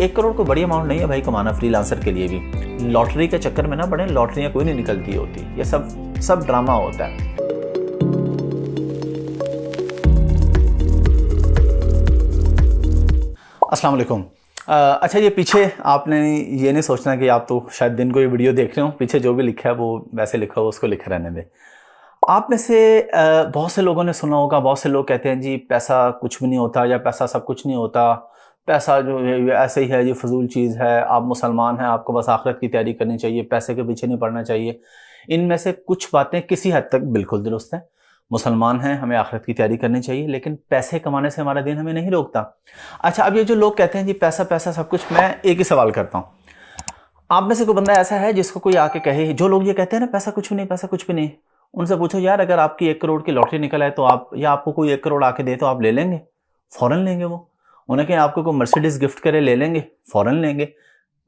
1 करोड़ कोई बड़ी अमाउंट नहीं है भाई कमाना फ्रीलांसर के लिए भी। लॉटरी के चक्कर में ना पड़े, लॉटरियां कोई नहीं निकलती होती, ये सब ड्रामा होता है। अस्सलाम वालेकुम। अच्छा, ये पीछे आपने ये नहीं सोचना कि आप तो शायद दिन को ये वीडियो देख रहे हो, पीछे जो भी लिखा है वो वैसे लिखा हो, उसको लिखे रहने दें। आप में से बहुत से लोगों ने सुना होगा, बहुत से लोग कहते हैं जी पैसा कुछ भी नहीं होता या पैसा सब कुछ नहीं होता, पैसा जो है ये ऐसे ही है, ये फजूल चीज़ है, आप मुसलमान हैं, आपको बस आखिरत की तैयारी करनी चाहिए, पैसे के पीछे नहीं पड़ना चाहिए। इनमें से कुछ बातें किसी हद तक बिल्कुल दुरुस्त हैं। मुसलमान हैं, हमें आखिरत की तैयारी करनी चाहिए, लेकिन पैसे कमाने से हमारा दिन हमें नहीं रोकता। अच्छा, अब ये जो लोग कहते हैं जी पैसा पैसा सब कुछ, मैं एक ही सवाल करता हूँ, आप में से कोई बंदा ऐसा है जिसको कोई आके कहे, जो लोग ये कहते हैं ना पैसा कुछ भी नहीं, पैसा कुछ भी नहीं, उनसे पूछो यार अगर आपकी 1 करोड़ की लॉटरी निकल आए तो आप, या आपको कोई 1 करोड़ आके दे तो आप ले लेंगे? फौरन लेंगे। वो उन्हें कहें आपको कोई मर्सिडीज गिफ्ट करे, ले लेंगे, फौरन लेंगे।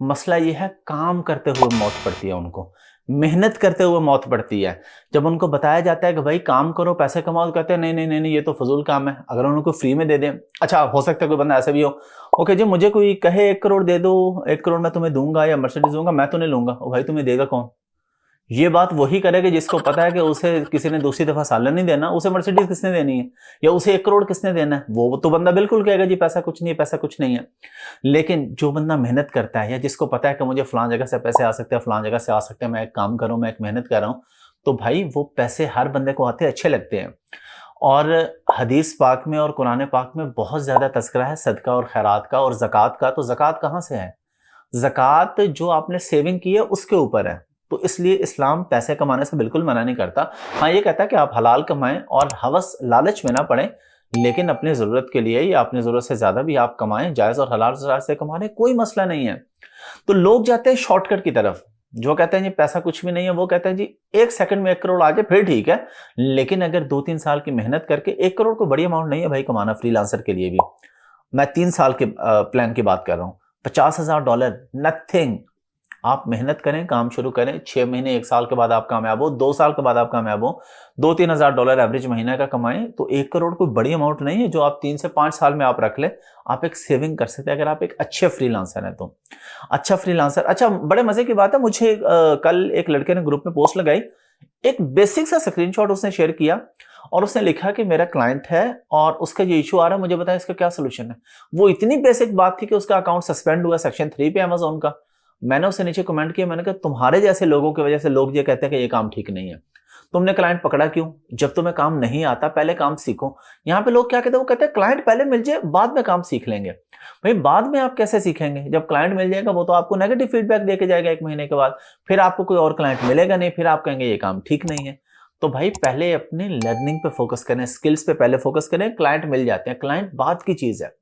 मसला ये है काम करते हुए मौत पड़ती है उनको, मेहनत करते हुए मौत पड़ती है। जब उनको बताया जाता है कि भाई काम करो पैसे कमाओ, तो कहते हैं नहीं नहीं नहीं नहीं ये तो फजूल काम है, अगर उनको फ्री में दे दें। अच्छा, हो सकता है कोई बंदा ऐसा भी हो, ओके जी मुझे कोई कहे 1 करोड़ दे दो, 1 करोड़ मैं तुम्हें दूंगा या मर्सिडीज दूंगा, मैं तो नहीं लूंगा। भाई तुम्हें देगा कौन? ये बात वही करेगा जिसको पता है कि उसे किसी ने दूसरी दफा सालन नहीं देना, उसे मर्सिडीज किसने देनी है, या उसे 1 करोड़ किसने देना है। वो तो बंदा बिल्कुल कहेगा जी पैसा कुछ नहीं है, पैसा कुछ नहीं है। लेकिन जो बंदा मेहनत करता है, या जिसको पता है कि मुझे फलां जगह से पैसे आ सकते हैं, फलां जगह से आ सकते हैं, मैं एक काम करूं, मैं एक मेहनत कर रहा हूं, तो भाई वो पैसे हर बंदे को आते अच्छे लगते हैं। और हदीस पाक में और कुरान पाक में बहुत ज्यादा तज़किरा है सदका और खैरात का और ज़कात का। तो ज़कात कहाँ से है? ज़कात जो आपने सेविंग की है उसके ऊपर है। तो इसलिए इस्लाम पैसे कमाने से बिल्कुल मना नहीं करता। हाँ, ये कहता है कि आप हलाल कमाएं और हवस लालच में ना पड़ें, लेकिन अपनी ज़रूरत के लिए या अपनी ज़रूरत से ज़्यादा भी आप कमाएं, जायज़ और हलाल से कमाने कोई मसला नहीं है। तो लोग जाते हैं शॉर्टकट की तरफ, जो कहते हैं जी पैसा कुछ भी नहीं है, वो कहते हैं जी 1 सेकंड में 1 करोड़ आ जाए फिर ठीक है, लेकिन अगर 2-3 साल की मेहनत करके 1 करोड़ को बड़ी अमाउंट नहीं है भाई कमाना फ्रीलांसर के लिए भी। मैं 3 साल के प्लान की बात कर रहा हूँ, $50,000 नथिंग। आप मेहनत करें, काम शुरू करें, 6 महीने 1 साल के बाद आप कामयाब हो, 2 साल के बाद आप कामयाब हो, $2-3 हज़ार एवरेज महीने का कमाएं, तो 1 करोड़ कोई बड़ी अमाउंट नहीं है जो आप 3 से 5 साल में आप रख ले। आप एक सेविंग कर सकते हैं अगर आप एक अच्छे फ्रीलांसर हैं तो। अच्छा फ्रीलांसर, अच्छा बड़े मजे की बात है, मुझे कल एक लड़के ने ग्रुप में पोस्ट लगाई, एक बेसिक सा स्क्रीनशॉट उसने शेयर किया और उसने लिखा कि मेरा क्लाइंट है और उसका ये इशू आ रहा है, मुझे बताएं इसका क्या सोल्यूशन है। वो इतनी बेसिक बात थी कि उसका अकाउंट सस्पेंड हुआ सेक्शन 3 पे अमेज़न का। मैंने उससे नीचे कमेंट किया, मैंने कहा तुम्हारे जैसे लोगों की वजह से लोग ये कहते हैं कि ये काम ठीक नहीं है। तुमने क्लाइंट पकड़ा क्यों? जब तुम्हें काम नहीं आता पहले काम सीखो। यहाँ पे लोग क्या कहते हैं, वो कहते हैं क्लाइंट पहले मिल जाए बाद में काम सीख लेंगे। भाई बाद में आप कैसे सीखेंगे? जब क्लाइंट मिल जाएगा वो तो आपको नेगेटिव फीडबैक देके जाएगा 1 महीने के बाद, फिर आपको कोई और क्लाइंट मिलेगा नहीं, फिर आप कहेंगे ये काम ठीक नहीं है। तो भाई पहले अपने लर्निंग पे फोकस करें, स्किल्स पे पहले फोकस करें, क्लाइंट मिल जाते हैं, क्लाइंट बाद की चीज है।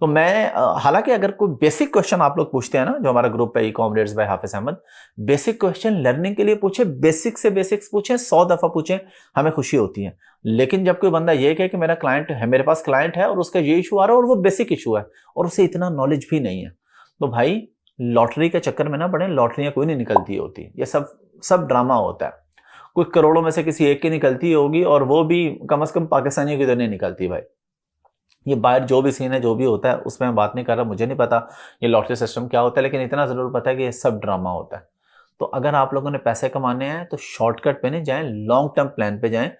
तो मैं हालांकि अगर कोई बेसिक क्वेश्चन आप लोग पूछते हैं ना, जो हमारा ग्रुप है ई-कॉमर्स बाय हाफिज अहमद, बेसिक क्वेश्चन लर्निंग के लिए पूछे, बेसिक से बेसिक्स पूछे, 100 दफा पूछे, हमें खुशी होती है। लेकिन जब कोई बंदा ये कहे कि मेरा क्लाइंट है, मेरे पास क्लाइंट है और उसका ये इशू आ रहा है और वो बेसिक इशू है और उसे इतना नॉलेज भी नहीं है, तो भाई लॉटरी के चक्कर में ना पड़े, लॉटरियां कोई नहीं निकलती होती, ये सब ड्रामा होता है। कोई करोड़ों में से किसी एक की निकलती होगी और वो भी कम से कम पाकिस्तानियों की तो नहीं निकलती भाई। ये बाहर जो भी सीन है, जो भी होता है उसमें मैं बात नहीं कर रहा, मुझे नहीं पता ये लॉटरी सिस्टम क्या होता है, लेकिन इतना जरूर पता है कि ये सब ड्रामा होता है। तो अगर आप लोगों ने पैसे कमाने हैं तो शॉर्टकट पे नहीं जाएं, लॉन्ग टर्म प्लान पे जाएं।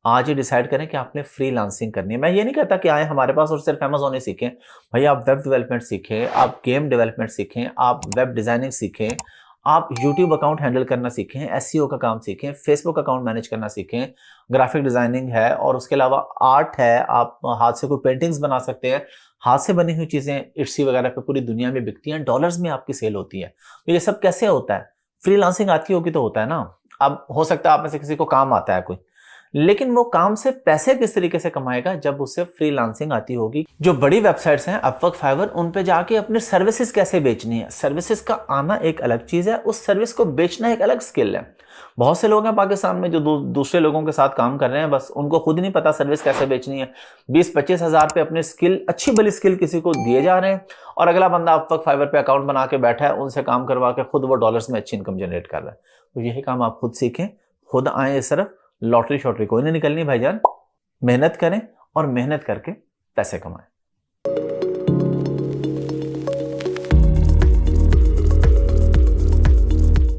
आज ही डिसाइड करें कि आपने फ्रीलांसिंग करनी है। मैं ये नहीं कहता कि आए हमारे पास और सिर्फ अमेज़न ही सीखें। भाई आप वेब डेवलपमेंट सीखें, आप गेम डेवलपमेंट सीखें, आप वेब डिजाइनिंग सीखें, आप यूट्यूब अकाउंट हैंडल करना सीखें, एसईओ का काम सीखें, फेसबुक अकाउंट मैनेज करना सीखें, ग्राफिक डिजाइनिंग है और उसके अलावा आर्ट है, आप हाथ से कोई पेंटिंग्स बना सकते हैं। हाथ से बनी हुई चीजें इट्सी वगैरह पे पूरी दुनिया में बिकती हैं, डॉलर्स में आपकी सेल होती है। तो ये सब कैसे होता है? फ्रीलांसिंग आती होगी तो होता है ना। अब हो सकता है आप में से किसी को काम आता है कोई, लेकिन वो काम से पैसे किस तरीके से कमाएगा जब उसे फ्रीलांसिंग आती होगी। जो बड़ी वेबसाइट्स हैं अपवर्क, फाइवर, उन पे जाके अपने सर्विसेज कैसे बेचनी है, सर्विसेज का आना एक अलग चीज है, उस सर्विस को बेचना एक अलग स्किल है। बहुत से लोग हैं पाकिस्तान में जो दूसरे लोगों के साथ काम कर रहे हैं, बस उनको खुद नहीं पता सर्विस कैसे बेचनी है। 20-25 हज़ार पे अपने स्किल, अच्छी भली स्किल किसी को दिए जा रहे हैं और अगला बंदा अपवर्क, फाइवर पे अकाउंट बना के बैठा है, उनसे काम करवा के खुद वो डॉलर्स में अच्छी इनकम जनरेट कर रहा है। तो यही काम आप खुद सीखें, खुद आए इस तरफ। लॉटरी शॉटरी कोई नहीं निकलनी भाईजान, मेहनत करें और मेहनत करके पैसे कमाएं।